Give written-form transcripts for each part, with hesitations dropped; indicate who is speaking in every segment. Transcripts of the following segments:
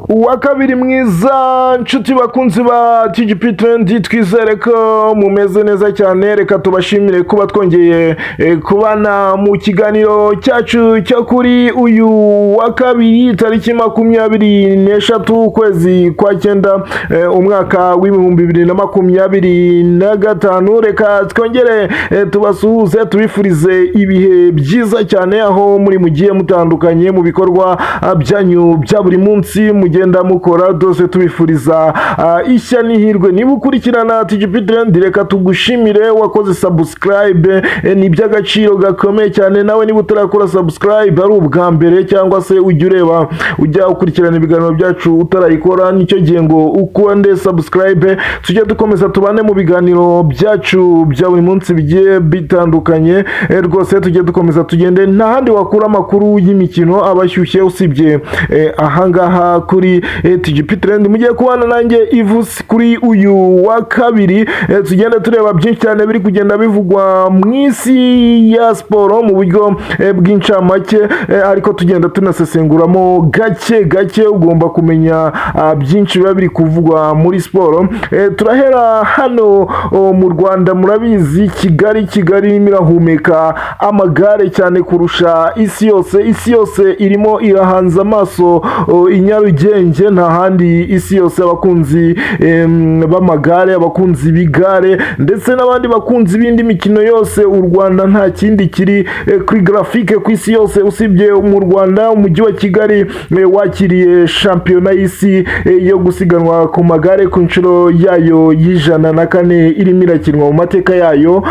Speaker 1: uwa kabiri mwiza nshuti bakunzi ba TGP Trend, twizere ko mumeze neza cyane. Reka tubashimire kuba twongeye kubana mu kiganiro cyacu cyo kuri uyu wa kabiri tariki 23 ukwezi kwa 9 umwaka w'ibihumbi 2025. Reka twongere tubasuhuze, tubifurize ibihe byiza cyane aho muri mugiye mutandukanye mu bikorwa byanyu bya buri munsi mugenda mukora. Dose tubifuriza ishya n'ihirwe. Niba ukurikirana TGP Trend, reka tugushimire wakoze subscribe, ni by'agaciro gakomeye cyane. Nawe niba utarakora subscribe ari ubwa mbere cyangwa se ujya ukurikirana ibiganiro byacu utarayikora, nicyo gihe ngo ukunde subscribe, tujye dukomeza tubane mu biganiro byacu bya buri munsi bigiye bitandukanye. Rwose tujye dukomeza tugende, nta handi wakura amakuru y'imikino abashyushye usibye ahangaha kuri TGP Trend. Mugiye kubana nanjye Ivus kuri uyu wa kabiri, tugenda tureba byinshi cyane biri kugenda bivugwa mu isi ya siporo mu buryo bw'incamake, ariko tugenda tunasesenguramo gake gake. Ugomba kumenya byinshi biba biri kuvugwa muri siporo. Turahera hano mu Rwanda. Murabizi Kigali irimo irahumeka amagare cyane kurusha isi yose irimo irahanza amaso i Nyarugenge. Nta handi isi yose abakunzi b'amagare, abakunzi b'igare ndetse n'abandi bakunzi b'indi mikino yose, u Rwanda nta kindi kiri kuri grafike ku isi yose usibye mu Rwanda. Umujyi wa Kigali wakiriye shampiyona y'isi yo gusiganwa ku magare ku nshuro yayo y'104 irimo irakinwa mu mateka yayo.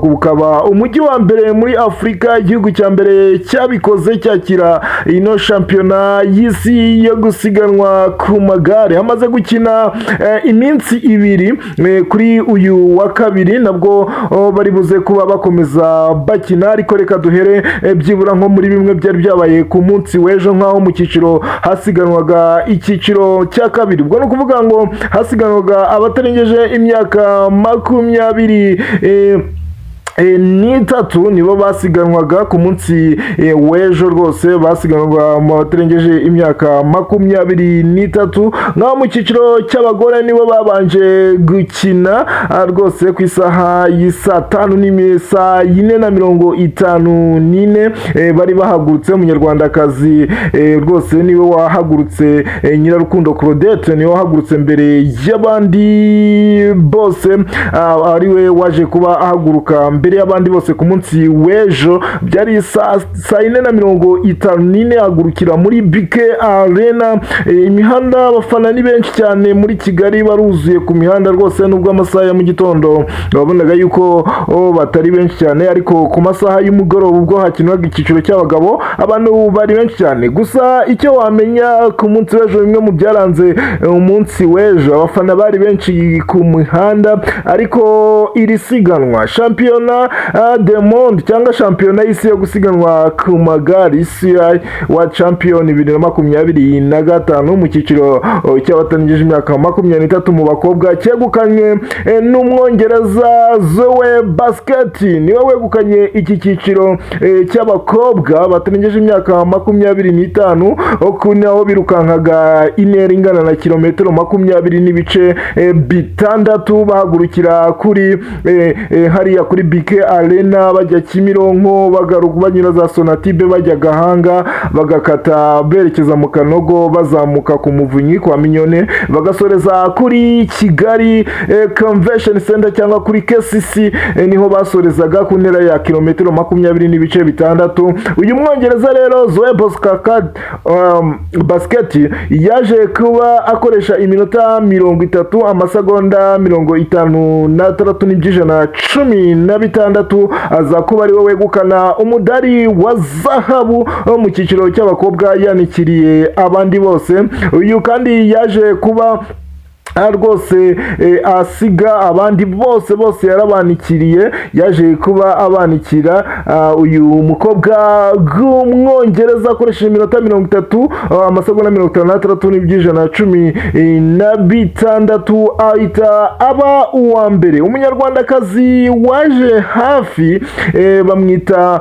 Speaker 1: Ukaba umujyi wa mbere muri Afurika, igihugu cya mbere cyabikoze cyakira ino shampiyona y'isi yo gusiganwa ku magare. Hamaze gukina iminsi ibiri, kuri uyu wa kabiri nabwo bari buze kuba bakomeza bakina, ariko reka duhere byibura nko muri bimwe byari byabaye ku munsi w'ejo, nkaho mu cyiciro hasiganwaga icyiciro cya kabiri. Ubwo ni ukuvuga ngo hasiganwaga abatarengeje imyaka 23 nibo basiganwaga ku munsi w'ejo. Rwose basiganwaga mu batarengeje imyaka 23, naho mu cyiciro cy'abagore nibo babanje gukina rwose ku isaha y'isa 4:54 bari bahagurutse. Umunyarwandakazi rwose niwe wahagurutse, Nyirarukundo Claudette niwe wahagurutse mbere y'abandi bose, ariwe waje kuba ahaguruka mbere y'abandi bose ku munsi w'ejo. Byari saa 4:54 agurukira muri BK Arena. Imihanda abafana ni benshi cyane muri Kigali, baruzuye ku mihanda rwose, nubwo amasaha ya mu gitondo babonaga yuko batari benshi cyane, ariko ku masaha y'umugoroba ubwo hakinwaga icyiciro cy'abagabo abantu bari benshi cyane. Gusa icyo wamenya ku munsi w'ejo, bimwe mu byaranze umunsi w'ejo, abafana bari benshi ku mihanda, ariko iri siganwa shampiyona de monde cyangwa shampiyona y'isi yo gusiganwa ku magare UCI wa champion 2025 mu cyiciro cy'abatangiye imyaka 23 mu bakobwa, cyegukanywe n'umwongereza Zoe Basket. niwe wegukanye iki cyiciro cy'abakobwa batangiye imyaka 25, naho birukankaga intera ingana na kilometero 20 n'ibice bitandatu, bahagurukira kuri hariya kuri BK Arena bajya Kimironko, bagaruka banyura za Sonatibe bajya Gahanga, bagakata berekeza mu Kanogo, bazamuka ku Muvunyi kwa Minyone, bagasoreza kuri Kigali Convention Center cyangwa kuri KCC, niho basorezaga ku ntera ya kilometero 20 n'ibice bitandatu. Uyu mwongereza rero Zoe Basket yaje kuba akoresha iminota 30 amasegonda 56 n'ibyijana 16, aza kuba ariwe wegukana umudari wa zahabu mu cyiciro cy'abakobwa yanikiriye abandi bose. Uyu kandi yaje kuba rwose asiga abandi bose yarabanikiriye, yaje kuba abanikira uyu mukobwa w'umwongereza akoresheje iminota 30 amasegonda 56 n'ibyijana 16, ahita aba uwa mbere. Umunyarwandakazi waje hafi bamwita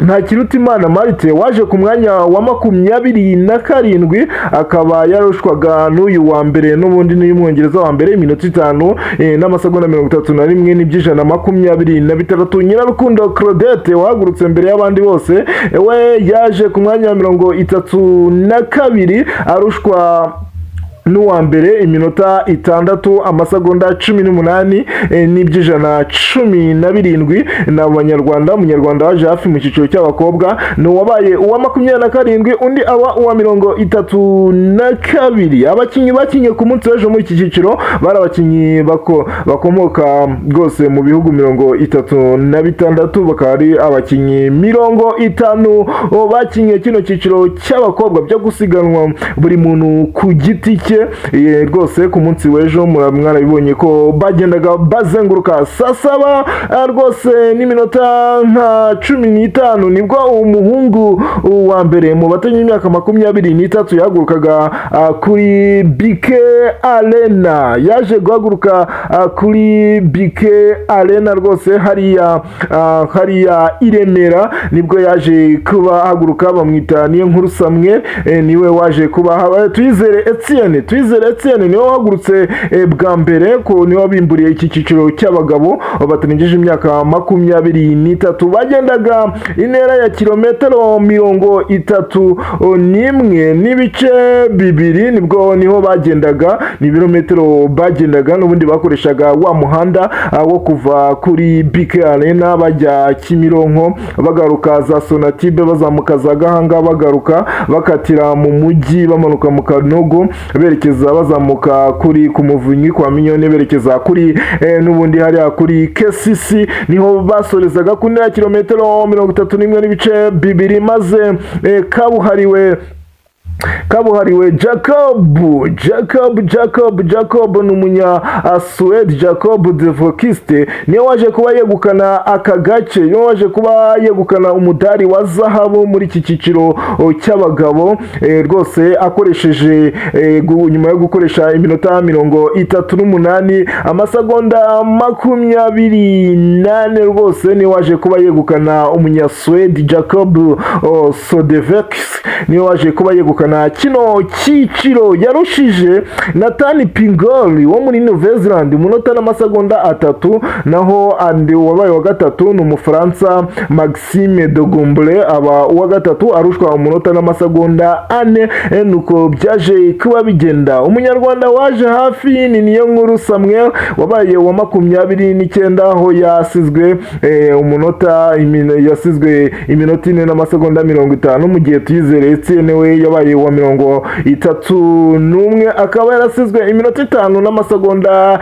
Speaker 1: Ntakirutimana Marite waje ku mwanya wa 27 akaba yarushwaga n'uyu wa mbere n'ubundi n'umwongereza wa mbere iminota 5 n'amasegonda 31 n'ibyijana 26. Nyirarukundo Claudette wahagurutse mbere y'abandi bose we yaje ku mwanya wa 32 arushwa n'uwa mbere iminota 6 amasegonda 18 n'ibyijana 17 n'abanyarwanda. Umunyarwanda waje hafi mu cyiciro cy'abakobwa ni wabaye uwa 27 undi aba uwa 32. Abakinyi bakinye ku munsi w'ejo muri iki cyiciro bari abakinyi bakomoka rwose mu bihugu 36 bakaba ari abakinyi 50 bakinye kino cyiciro cy'abakobwa byo gusiganwa buri muntu ku giti cye. Rwose ku munsi w'ejo mwarabibonye ko bagendaga bazenguruka saa 7 rwose n'iminota nka 15 nibwo umuhungu wa mbere mu batanye imyaka 23 yahagurukaga kuri Bike Arena. Yaje guhaguruka kuri Bike Arena rwose hariya i Remera nibwo yaje kuba ahaguruka bamwita niyo nkuru Samuel niwe waje kuba Twizere Etienne niwe wahagurutse bwa mbere ko niwe wabimburiye iki cyiciro cy'abagabo batarengeje imyaka 23. Bagendaga intera ya kilometero 31 n'ibice 2 niho bagendaga ni ibirometero bagendaga n'ubundi bakoreshaga wa muhanda wo kuva kuri Bike Arena bajya Kimironko bagaruka za Sonatibe bazamuka za Gahanga bagaruka bakatira mu mujyi bamanuka mu Kanogo berekeza bazamuka kuri ku Muvunyi kwa Minyone berekeza kuri n'ubundi hariya kuri KCC niho basorezaga ku ntera kilometero 31 n'ibice 2 maze kabuhariwe Jacob n'umunya Suède Jacob de Vokiste niwe waje kuba yegukana aka gace niwe waje kuba yegukana umudari wa zahabu muri iki cyiciro cy'abagabo rwose akoresheje nyuma yo gukoresha iminota 38 amasegonda 28 rwose niwe waje kuba yegukana umunya Suède Jacob Sodevex niwe waje kuba yegukana kino cyiciro. Yarushije Nathan Pingoli wo muri Nouvelle Zelande umunota n'amasegonda 3 naho andi wabaye wa gatatu ni umufaransa Maxime de Gomble aba uwa gatatu arushwa umunota n'amasegonda 4 nuko byaje kuba bigenda. Umunyarwanda waje hafi ni niyo nkuru Samuel wabaye wa 29 aho yasizwe iminota 4 n'amasegonda 50 mu gihe Twizere Etienne we yabaye wa 31 akaba yarasizwe iminota 5 n'amasegonda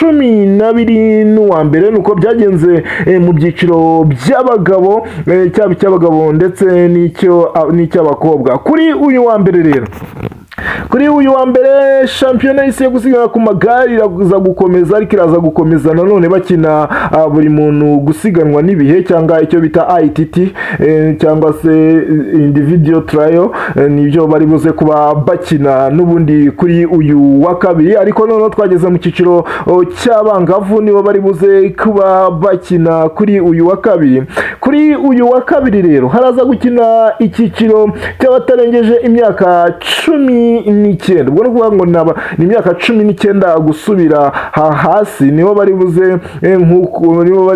Speaker 1: 12 n'uwa mbere. Nuko byagenze mu byiciro by'abagabo cyaba cy'abagabo ndetse n'icy'abakobwa. Kuri uyu wa mbere shampiyona y'isi yo gusiganwa ku magare iraza gukomeza ariko iraza gukomeza nanone bakina buri muntu gusiganwa n'ibihe cyangwa icyo bita ITT cyangwa se individual trial nibyo bari buze kuba bakina n'ubundi kuri uyu wa kabiri. Ariko none twageze mu cyiciro cy'abangavu nibo bari buze kuba bakina kuri uyu wa kabiri. Kuri uyu wa kabiri rero haraza gukina icyiciro cy'abatarengeje imyaka 19 ubwo no kuvuga ngo ni imyaka 19 gusubira hasi nibo bari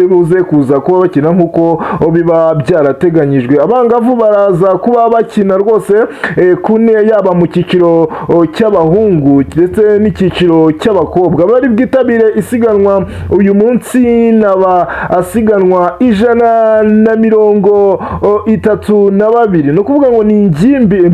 Speaker 1: buze kuza kuba bakina nkuko biba byarateganyijwe. Abangavu baraza kuba bakina rwose kune yaba mu cyiciro cy'abahungu ndetse n'icyiciro cy'abakobwa. Bari bwitabire isiganwa uyu munsi asiganwa 132 no kuvuga ngo ni ingimbi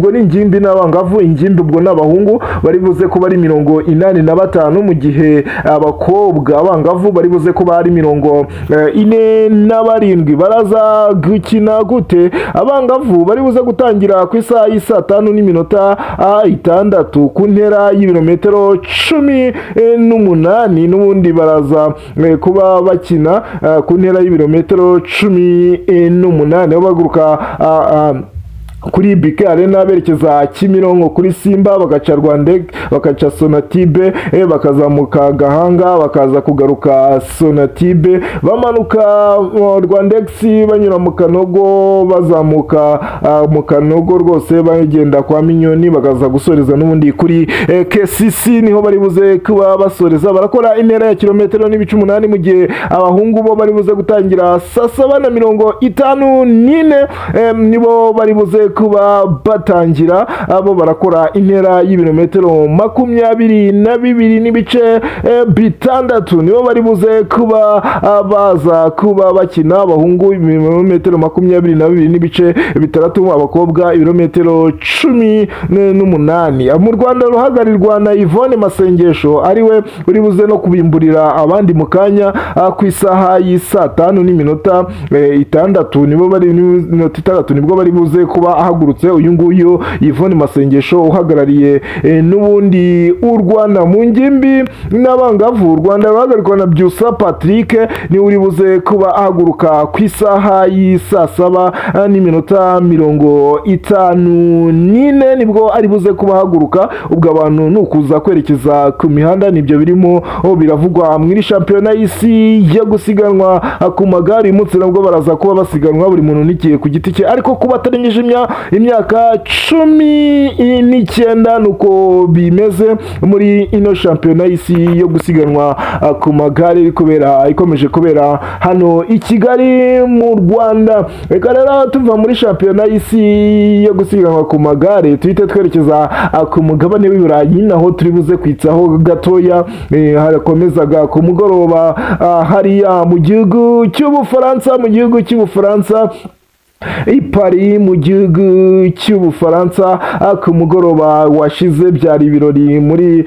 Speaker 1: n'abangavu. Ingimbi ubwo n'abahungu bari buze kuba ari 85 mu gihe abakobwa abangavu bari buze kuba ari 47. baraza gukina gute? Abangavu bari buze gutangira ku isaha y'isa 5:06 ku ntera y'ibirometero 18 n'ubundi baraza kuba bakina ku ntera y'ibirometero 18 baguruka kuri BK Arena berekeza Kimironko kuri Simba, bagaca Rwanda, bagaca Sonatibe, bakazamuka Gahanga, bakaza kugaruka Sonatibe, bamanuka Rwandex banyura mu Kanogo, bazamuka mu Kanogo rwose bagenda kwa Minyoni, bakaza gusoreza n'ubundi kuri KCC, niho bari buze kuba basoreza. Barakora intera ya kilometero n'ibice 8 mu gihe abahungu bo bari buze gutangira saa 7:54 nibo bari buze kuba batangira. Abo barakora intera y'ibirometero 22 n'ibice 6, nibo bari buze kuba baza kuba bakina. Abahungu ibirometero 22 n'ibice 6, abakobwa ibirometero 18. Mu Rwanda ruhagarirwa na Yvonne Masengesho, ariwe uri buze no kubimburira abandi mu kanya ku isaha y'isa 5:6 nibo bari minota 6 nibwo bari buze kuba ahagurutse. Uyu nguyu Yvonne Masengesho uhagarariye n'ubundi u Rwanda mu ngimbi n'abangavu. U Rwanda ruhagarikwa na Byusa Patrick, ni uri buze kuba ahaguruka ku isaha y'isa 7:54 nibwo ari buze kuba ahaguruka. Ubwo abantu nukuza kwerekeza ku mihanda, nibyo birimo biravugwa muri shampiyona y'isi yo gusiganwa ku magare. Umunsi nabwo baraza kuba basiganwa buri muntu nikiye ku giti cye, ariko kuba atarengeje imyaka 19 nuko bimeze muri ino shampiyona y'isi yo gusiganwa ku magare ikomeje kubera hano i Kigali mu Rwanda. Reka rero tuva muri shampiyona y'isi yo gusiganwa ku magare tuhite twerekeza ku mugabane w'Iburayi, naho turi buze kwitsaho gatoya. Harakomezaga ku mugoroba hariya mu gihugu cy'Ubufaransa i Paris mu gihugu cy'Ubufaransa. Ku mugoroba washize byari ibirori muri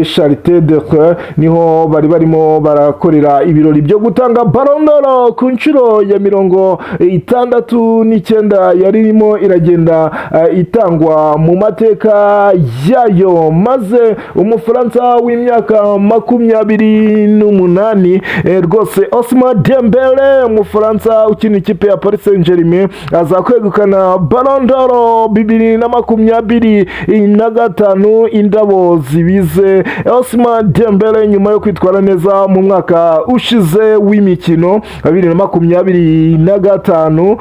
Speaker 1: Charité de Coeur, niho bari barimo barakorera ibirori byo gutanga Ballon d'Or ku nshuro ya 69 yari irimo iragenda itangwa mu mateka yayo, maze umufaransa w'imyaka 28 rwose Ousmane Dembele, umufaransa ukina ikipe ya Paris Saint-Germain, aza kwegukana Ballon d'Or 2025. Indabo zibize Ousmane Dembele nyuma yo kwitwara neza mu mwaka ushize w'imikino 2025,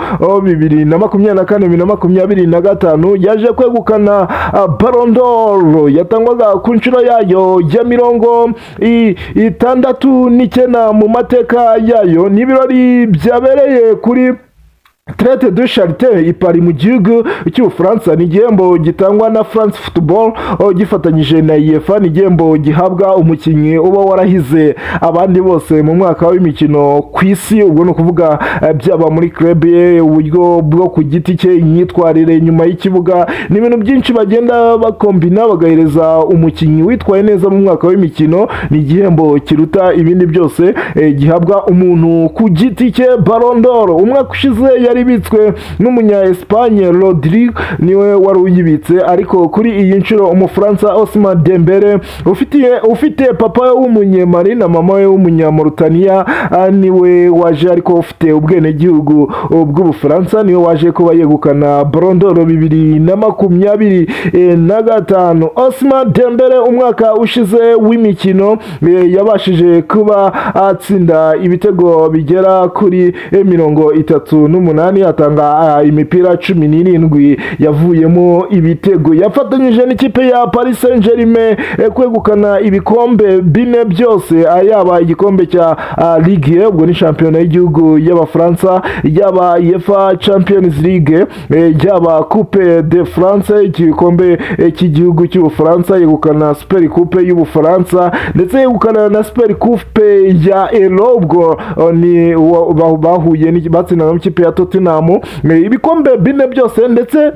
Speaker 1: 2024-2025 yaje kwegukana Ballon d'Or yatangwaga ku nshuro yayo ya 69 mu mateka yayo. N'ibirori byabereye kuri Traite de Charité i Paris mu gihugu cy'Ubufaransa. Ni igihembo gitangwa na France Football gifatanyije na UEFA. Ni igihembo gihabwa umukinnyi uba warahize abandi bose mu mwaka w'imikino ku isi, ubwo no kuvuga byaba muri club ye, uburyo bwo ku giti cye, imyitwarire nyuma y'ikibuga, ni ibintu byinshi bagenda bakombina bagahereza umukinnyi witwaye neza mu mwaka w'imikino. Ni igihembo kiruta ibindi byose gihabwa umuntu ku giti cye. Ballon d'Or umwaka ushize yari ibitswe n'umunya Espagne Rodrigo, niwe wari uyibitse, ariko kuri iyi nshuro umufaransa Ousmane Dembele ufite papa w'umunyemali na mama we w'umunyamauritania, niwe waje, ariko ufite ubwene gihugu bw'Ubufaransa, niwe waje kuba yegukana Ballon d'Or 2025. Ousmane Dembele umwaka ushize w'imikino yabashije kuba atsinda ibitego bigera kuri 38, atanga imipira 17 yavuyemo ibitego. Yafatanyije n'ikipe ya Paris Saint-Germain kwegukana ibikombe 4 byose, yaba igikombe cya Ligue, ubwo ni shampiyona y'igihugu y'Abafaransa, yaba UEFA Champions League, yaba Coupe de France, igikombe cy'igihugu cy'Ubufaransa, yegukana Super Coupe y'Ubufaransa, ndetse yegukana na Super Coupe ya Euro, ubwo ni bahuye batsinda n'ikipe ya Tottenham ibikombe 4 byose, ndetse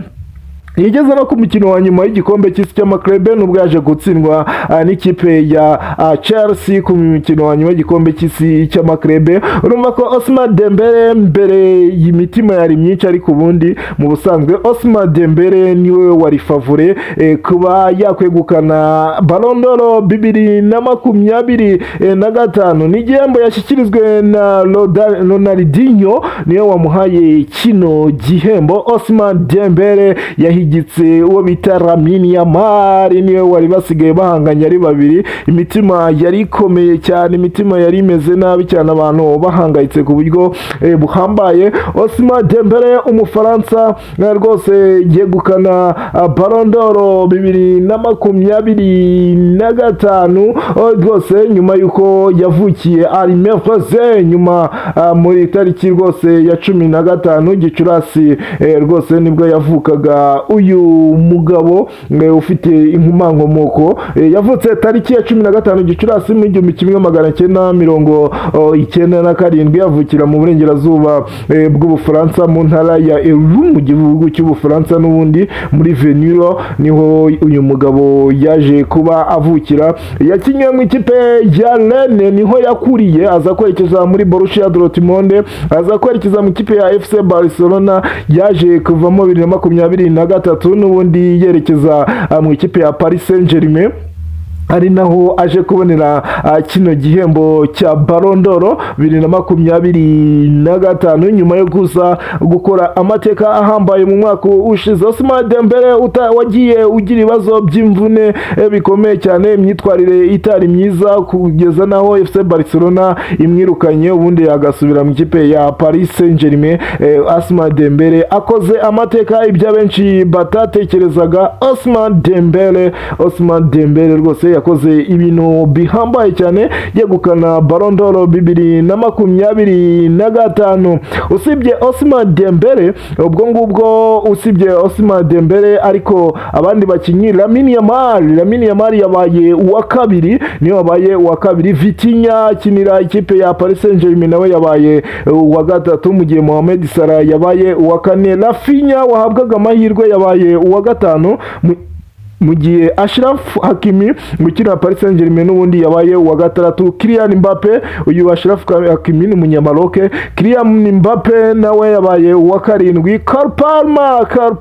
Speaker 1: yigeze no ku mukino wa nyuma y'igikombe cy'isi cy'amaklebe nubwo yaje gutsindwa n'ikipe ya Chelsea ku mukino wa nyuma y'igikombe cy'isi cy'amaklebe. Urumva ko Ousmane Dembele mbere y'imitima yari myinshi, ariko ubundi mu busanzwe Ousmane Dembele niwe wari favore kuba yakwegukana Ballon d'Or 2025. Ni igihembo yashyikirizwe na Ronaldinho, niwe wamuhaye kino gihembo. Ousmane Dembele yahigitse uwo bita Lamine Yamal, niwe wari basigaye bahanganye ari babiri. Imitima yari ikomeye cyane, imitima yari imeze nabi cyane, abantu bahangayitse ku buryo buhambaye. Ousmane Dembele umufaransa rwose yegukana Ballon d'Or 2025 rwose nyuma yuko yavukiye ari merveille nyuma muri tariki rwose ya 15 Gicurasi rwose nibwo yavukaga uyu mugabo ufite inkomankomoko. Yavutse tariki ya 15 Gicurasi mu 1997, yavukira mu burengerazuba bw'Ubufaransa mu ntara ya Eru mu gihugu cy'Ubufaransa, n'ubundi muri Venilo niho uyu mugabo yaje kuba avukira. Yakinye mu ikipe ya Rennes, niho yakuriye, aza kwerekeza muri Borussia Dortmund, aza kwerekeza mu ikipe ya FC Barcelona, yaje kuvamo 2023 n'ubundi yerekeza mu ikipe ya Paris Saint-Germain, ari naho aje kubonera kino gihembo cya Ballon d'Or 2025 nyuma yo kuza gukora amateka ahambaye mu mwaka ushize. Ousmane Dembele wagiye ugira ibibazo by'imvune bikomeye cyane, imyitwarire itari myiza kugeza naho FC Barcelona imwirukanye, ubundi agasubira mu kipe ya Paris Saint-Germain. Ousmane Dembele akoze amateka ibyo abenshi batatekerezaga. Ousmane Dembele rwose yakoze ibintu bihambaye cyane, yegukana Ballon d'Or 2025. Usibye Ousmane Dembele ubwo ngubwo, usibye Ousmane Dembele ariko abandi bakinyi, Lamine Yamal yabaye uwa kabiri, niyo wabaye uwa kabiri. Vitinha akinira ikipe ya Paris Saint-Germain nawe yabaye uwa gatatu, mu gihe Mohamed Salah yabaye uwa kane. Rafinha wahabwaga amahirwe yabaye uwa gatanu, mu gihe Achraf Hakimi gukina Paris Saint-Germain n'ubundi yabaye uwa gatandatu. Kylian Mbappe, uyu Achraf Hakimi ni umunyamaroke, Kylian Mbappe nawe yabaye uwa karindwi. Cole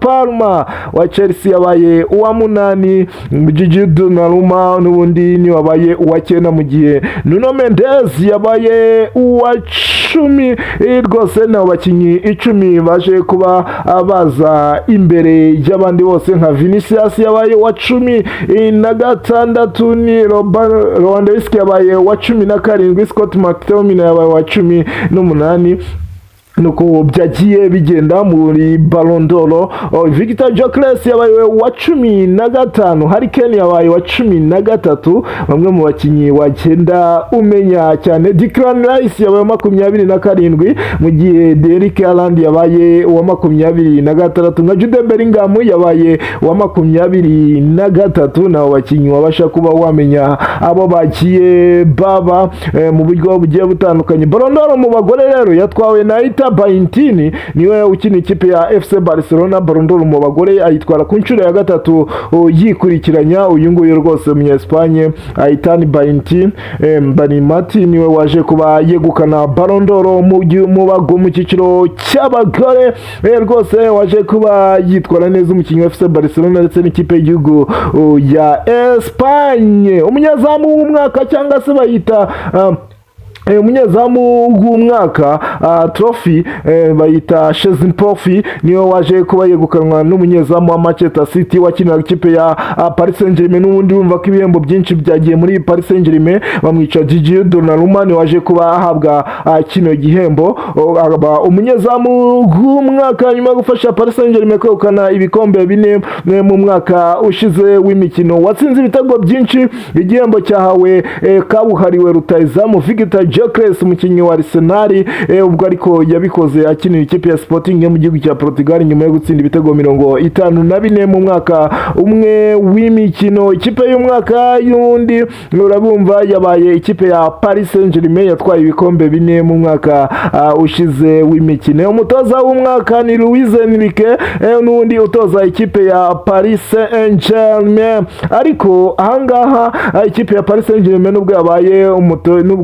Speaker 1: Palmer wa Chelsea yabaye uwa munani. Gigi Donnarumma n'ubundi ni wabaye uwa cyenda, mu gihe Nuno Mendes yabaye uwa 10. Rwose nabo bakinyi 10 baje kuba baza imbere y'abandi bose, nka Vinicius yabaye wa 16, ni Rwanda yabaye wa 17, Scott McTominay yabaye wa 18. nuko byagiye bigenda muri Ballon d'Or. Victor Gyökeres yabaye wa 15, Harry Kane yabaye wa 13, bamwe mu bakinyi wagenda umenya cyane. Declan Rice yabaye wa 27, mu gihe Derrick Haaland yabaye wa 26, nka Jude Bellingham yabaye wa 23. nabo bakinyi wabasha kuba wamenya abo bagiye baba mu buryo bugiye butandukanye. Ballon d'Or mu bagore rero yatwawe na Bayintini, niwe ukina ikipe ya FC Barcelona. Ballon d'Or mu bagore ayitwara ku nshuro ya gatatu yikurikiranya. Uyu nguyu rwose mu Espagne Aitana Bayintini Banimati niwe waje kuba yegukana Ballon d'Or mu cyiciro cy'abagore, rwose waje kuba yitwara neza umukinnyi wa FC Barcelona ndetse n'ikipe y'igihugu ya Espagne. Umunyezamu w'umwaka cyangwa se bayita umunyezamu w'umwaka trophy bayita Shezin Trophy, niyo waje kuba yegukanwa n'umunyezamu wa Manchester City wakinira ikipe ya Paris Saint-Germain. n'ubundi bumva ko ibihembo byinshi byagiye muri Paris Saint-Germain, bamwica Gigi Donnarumma ni waje kuba ahabwa kino gihembo. Umunyezamu w'umwaka nyuma yo gufasha Paris Saint-Germain kwegukana ibikombe 4 mu mwaka ushize w'imikino, watsinze ibitego byinshi. Igihembo cyahawe kabuhariwe rutayizamu Victor Gyökeres umukinnyi wa Arsenal ubwo ariko yabikoze akinira ikipe ya Sporting mu gihugu cya Portugal nyuma yo gutsinda ibitego 54 mu mwaka umwe w'imikino. Ikipe y'umwaka y'undi urabumva yabaye ikipe ya Paris Saint-Germain yatwaye ibikombe 4 mu mwaka ushize w'imikino. Umutoza w'umwaka ni Luis Enrique n'undi utoza ikipe ya Paris Saint-Germain, ariko ahangaha ikipe ya Paris Saint-Germain nubwo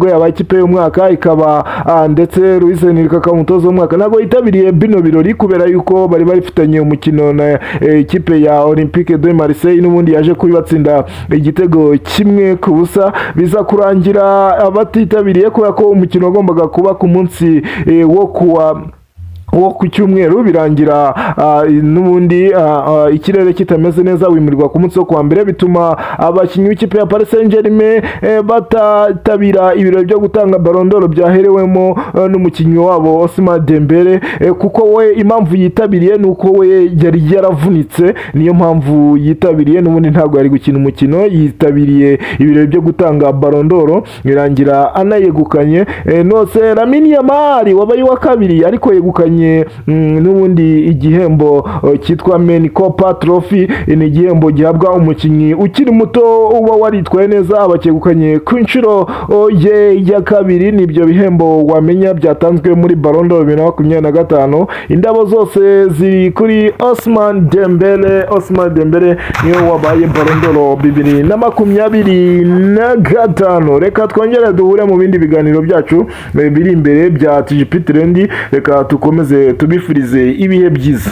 Speaker 1: yabaye ikipe y'umwaka ikaba ndetse Luis Enrique akaba umutoza w'umwaka, ntabwo yitabiriye bino birori kubera yuko bari barifitanye umukino na ikipe ya Olympique de Marseille n'ubundi yaje kubibatsinda igitego 1-0, biza kurangira abatitabiriye kubera ko umukino wagombaga kuba ku munsi wo ku cyumweru, birangira n'ubundi ikirere kitameze neza wimirwa ku munsi wo kwa mbere, bituma abakinnyi b'ikipe ya Paris Saint-Germain batatabira ibirori byo gutanga Ballon d'Or byaherewemo n'umukinnyi wabo Ousmane Dembele, kuko we impamvu yitabiriye nuko we yari yaravunitse, niyo mpamvu yitabiriye, n'ubundi ntabwo yari gukina umukino, yitabiriye ibirori byo gutanga Ballon d'Or birangira anayegukanye. Nose Lamine Yamal wabaye wa kabiri ariko yegukanye n'ubundi igihembo cyitwa Men Copa Trophy, ni igihembo gihabwa umukinnyi ukiri muto uba waritwaye neza, abakegukanye ku nshuro ye ya kabiri. Nibyo bihembo wamenya byatanzwe muri Ballon d'Or 2025. Indabo zose ziri kuri Ousmane Dembele. Ousmane Dembele niyo wabaye Ballon d'Or 2025. Reka twongere duhure mu bindi biganiro byacu biri imbere bya TGP Trend, reka tukomeze tubifurize ibihe byiza.